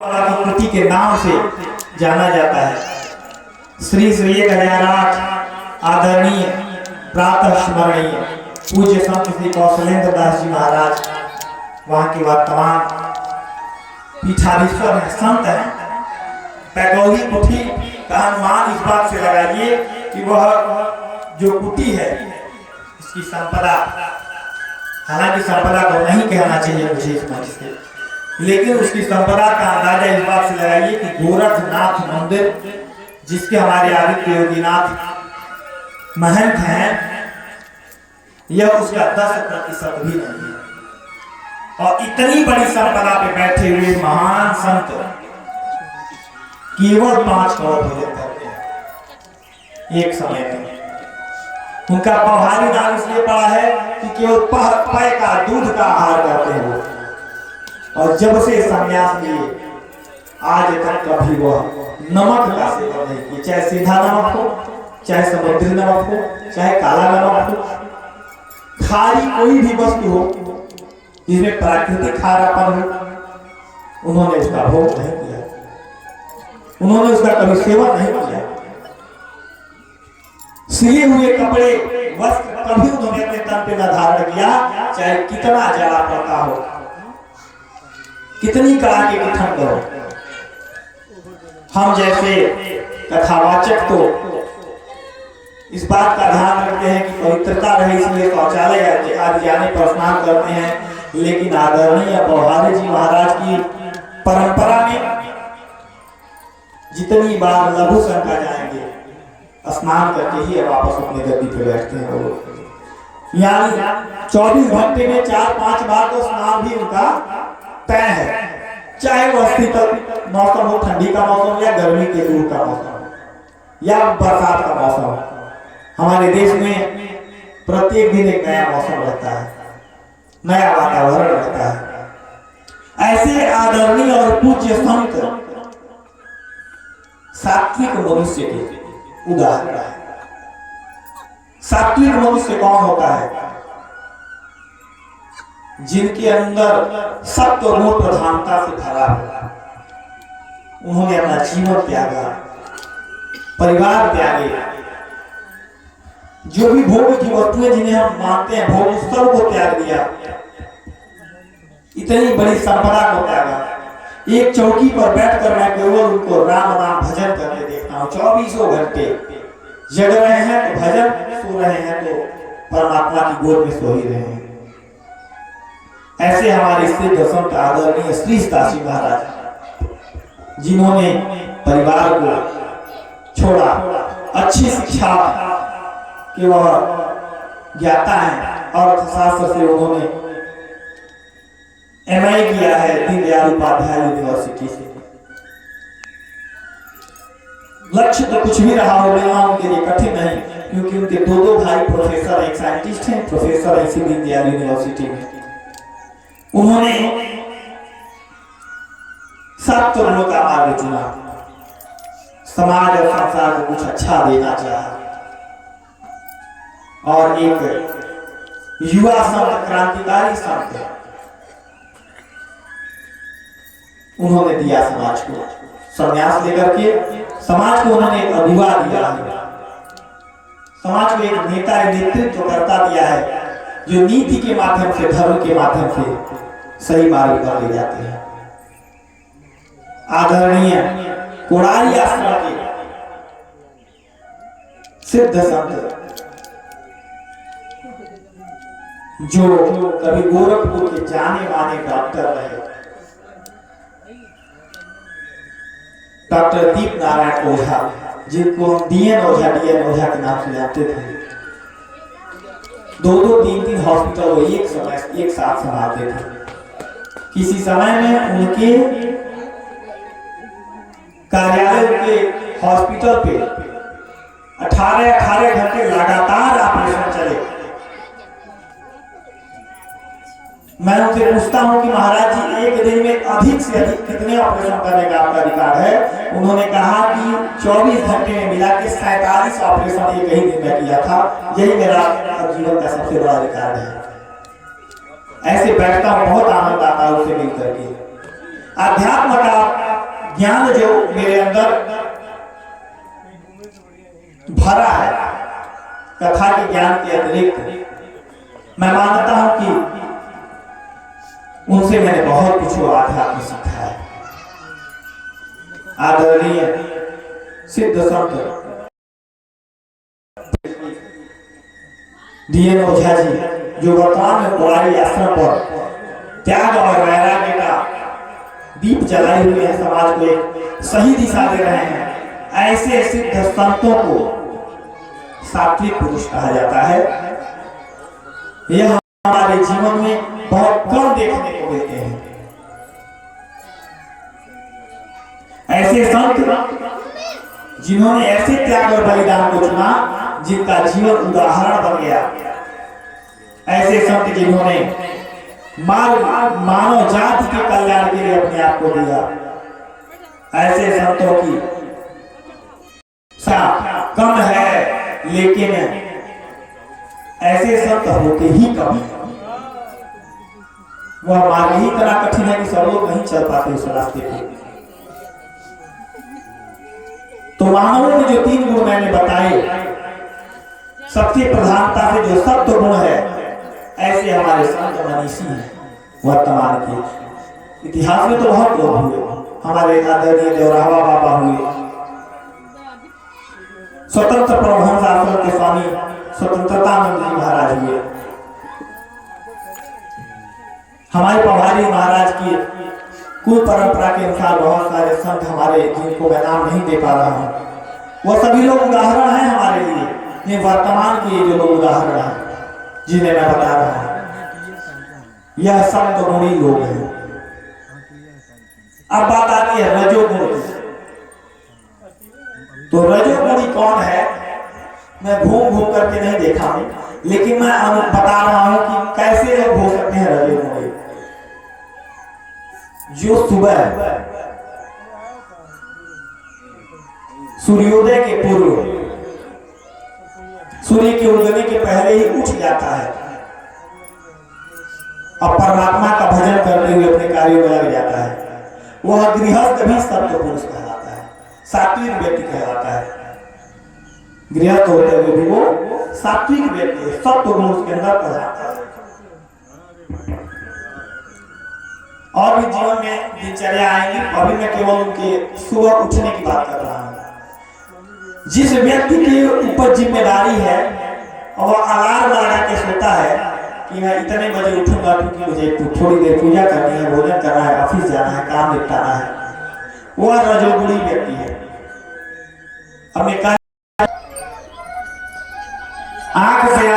कृति के नाम से जाना जाता है। श्री श्री 1008 आदरणीय प्रातः स्मरणीय पूज्य संत श्री कौशलेंद्र दास जी महाराज वहाँ के वर्तमान पीठाधीश्वर हैं, संत हैं। पैगौरी कुटी का अनुमान इस बात से लगाइए कि वह जो कुटी है उसकी संपदा, हालांकि संपदा को नहीं कहना चाहिए मुझे इस मंच से, लेकिन उसकी संपदा का अंदाजा इस बात से लगाइए कि गोरखनाथ मंदिर जिसके हमारे आदित्य योगीनाथ महंत हैं, यह उसका 10% भी नहीं है। और इतनी बड़ी संपदा पे बैठे हुए महान संत केवल 5 करोड़ भोजन करते हैं एक समय में। उनका पौहारी नाम इसलिए पड़ा है कि केवल पय का दूध का आहार करते हैं वो। और जब से संन्यास लिए आज तक कभी वह नमक का सेवन नहीं किया, चाहे सीधा नमक हो, चाहे समुद्री नमक हो, चाहे काला नमक हो, खारी कोई भी वस्तु हो जिसमें प्राकृतिक खारापन हो, उन्होंने उसका भोग नहीं किया, उन्होंने उसका कभी सेवन नहीं किया। सिले हुए कपड़े वस्त्र कभी उन्होंने अपने तन पे न धारण किया, चाहे कितना जला पड़ता हो, कितनी कड़ाके की ठंड हो। हम जैसे कथावाचक तो इस बात का ध्यान रखते हैं कि पवित्रता रहे, इसलिए शौचालय आदि जाने पर स्नान करते हैं, लेकिन आदरणीय पौहारी जी महाराज की परंपरा में जितनी बार लघु शंका जाएंगे स्नान करके ही वापस अपने गद्दी पे बैठते हैं वो। यानी 24 घंटे में 4-5 बार तो स्नान भी उनका तय है, चाहे वह शीतल मौसम हो, ठंडी का मौसम या गर्मी के दूर का मौसम या बरसात का मौसम। हमारे देश में प्रत्येक दिन एक नया मौसम रहता है, नया वातावरण रहता है। ऐसे आदरणीय और पूज्य संत सात्विक मनुष्य के उदाहरण है। सात्विक मनुष्य कौन होता है? जिनके अंदर सत्व गुण प्रधानता से भरा है। उन्होंने अपना जीवन त्यागा, परिवार त्यागे, जो भी भोग की वस्तुएं जिन्हें हम मानते हैं भोग, सब को त्याग दिया, इतनी बड़ी संपदा को त्यागा। एक चौकी पर बैठकर मैं केवल उनको राम राम भजन करते देखता हूँ। 24 घंटे जग रहे हैं तो भजन, सो रहे हैं तो परमात्मा की गोद में सो ही रहे हैं। ऐसे हमारे सिद्ध संत आदरणीय श्री दासी महाराज, जिन्होंने परिवार को छोड़ा, अच्छी शिक्षा के वह ज्ञाता हैं, अर्थशास्त्र से उन्होंने MA किया है दीनदयाल उपाध्याय यूनिवर्सिटी से। लक्ष्य तो कुछ भी रहा हो, मिलना उनके लिए कठिन नहीं, क्योंकि उनके 2 भाई प्रोफेसर, एक साइंटिस्ट हैं, प्रोफेसर है इसी दीनदयाल यूनिवर्सिटी में। उन्होंने सत्य का मार्ग चुना, समाज और संसार को कुछ अच्छा देना चाहा, और एक युवा संत, क्रांतिकारी संत उन्होंने दिया समाज को। संन्यास लेकर के समाज को उन्होंने एक अभिवा दिया है, समाज को एक नेता, नेतृत्व करता दिया है, जो नीति के माध्यम से, धर्म के माध्यम से सही मार्ग पर ले जाते हैं। आदरणीय कोड़ारी आश्रम के सिद्ध संत, जो कभी गोरखपुर के जाने माने डॉक्टर रहे, डॉक्टर दीप नारायण ओझा, जिनको हम DN ओझा के नाम से जानते थे। 2-2, 3-3 हॉस्पिटल वो एक साथ संभालते थे। किसी समय में उनके कार्यालय के हॉस्पिटल पे 18 घंटे लगातार ऑपरेशन चले। मैं उनसे पूछता हूं कि महाराज जी, एक दिन में अधिक से अधिक कितने ऑपरेशन करने का आपका रिकॉर्ड है? उन्होंने कहा कि 24 घंटे में मिला के 47 ऑपरेशन एक ही दिन में किया था। यही मेरा जीवन का सबसे बड़ा रिकॉर्ड है। ऐसे बैठता हूं, बहुत आनंद आता है उससे मिल करके। अध्यात्म का ज्ञान जो मेरे अंदर भरा है कथा के ज्ञान के अतिरिक्त, मैं मानता हूं कि उनसे मैंने बहुत कुछ आध्यात्म सीखा है। आदरणीय सिद्ध संत डीएन ओझा जी, जो वर्तमान में कुआरी आश्रम पर त्याग और वैराग्य का दीप जलाए हुए हैं, समाज को एक सही दिशा दे रहे हैं, ऐसे सिद्ध संतों को सात्विक पुरुष कहा जाता है। यह हमारे जीवन में बहुत कम देखने को मिलते हैं। ऐसे संत जिन्होंने ऐसे त्याग और बलिदान को चुना जिनका जीवन उदाहरण बन गया, ऐसे संत जिन्होंने मानव जाति के कल्याण के लिए अपने आप को दिया, ऐसे संतों की कम है, लेकिन ऐसे संत होते ही कम है। वह मार्ग ही इतना कठिन है कि सब लोग नहीं चल पाते उस रास्ते पे। तो मानवों में जो 3 गुण मैंने बताए, सबसे प्रधानता से जो सत्व गुण है, ऐसे हमारे संत मनीषी हैं वर्तमान के। इतिहास में तो बहुत लोग हुए, हमारे आदरणीय देवरावा बाबा हुए, स्वतंत्र परमहंस आश्रम के स्वामी स्वतंत्रतानंद जी महाराज हुए, हमारे पवारी महाराज की कुल परंपरा के अनुसार बहुत सारे संत हमारे, जिनको मैं नाम नहीं दे पा रहा हूँ, वो सभी लोग उदाहरण हैं हमारे लिए। ये वर्तमान के जो लोग उदाहरण हैं जिन्हें मैं बता रहा हूँ, यह संत गुणी लोग हैं। अब बात आती है रजोगुण की। तो रजोगुणी कौन है, मैं घूम घूम करके नहीं देखा हूं, लेकिन मैं बता रहा हूं कि कैसे लोग हो सकते हैं रजोगुणी। जो सुबह सूर्योदय के पूर्व, सूर्य के उदय के पहले ही उठ जाता है और परमात्मा का भजन करते हुए अपने कार्यों में लग जाता है, वह गृहस्थ भी सत्व पुरुष कहलाता है, सात्विक व्यक्ति कहलाता है। गृहस्थ होते हुए भी वो सात्विक व्यक्ति है, सत्व गुण उसके अंदर कहलाता है। और भी जीवन में दिनचर्या आएंगी, अभी मैं केवल उनके सुबह उठने की बात कर रहा हूँ। जिस व्यक्ति के ऊपर जिम्मेदारी है और वह अलार्म लगा के सोता है कि मैं इतने बजे उठूंगा क्योंकि मुझे थोड़ी देर पूजा करनी है, भोजन करना है, ऑफिस जाना है, काम निपटाना है, वह रजोगुणी व्यक्ति है। हमने कहा आंख से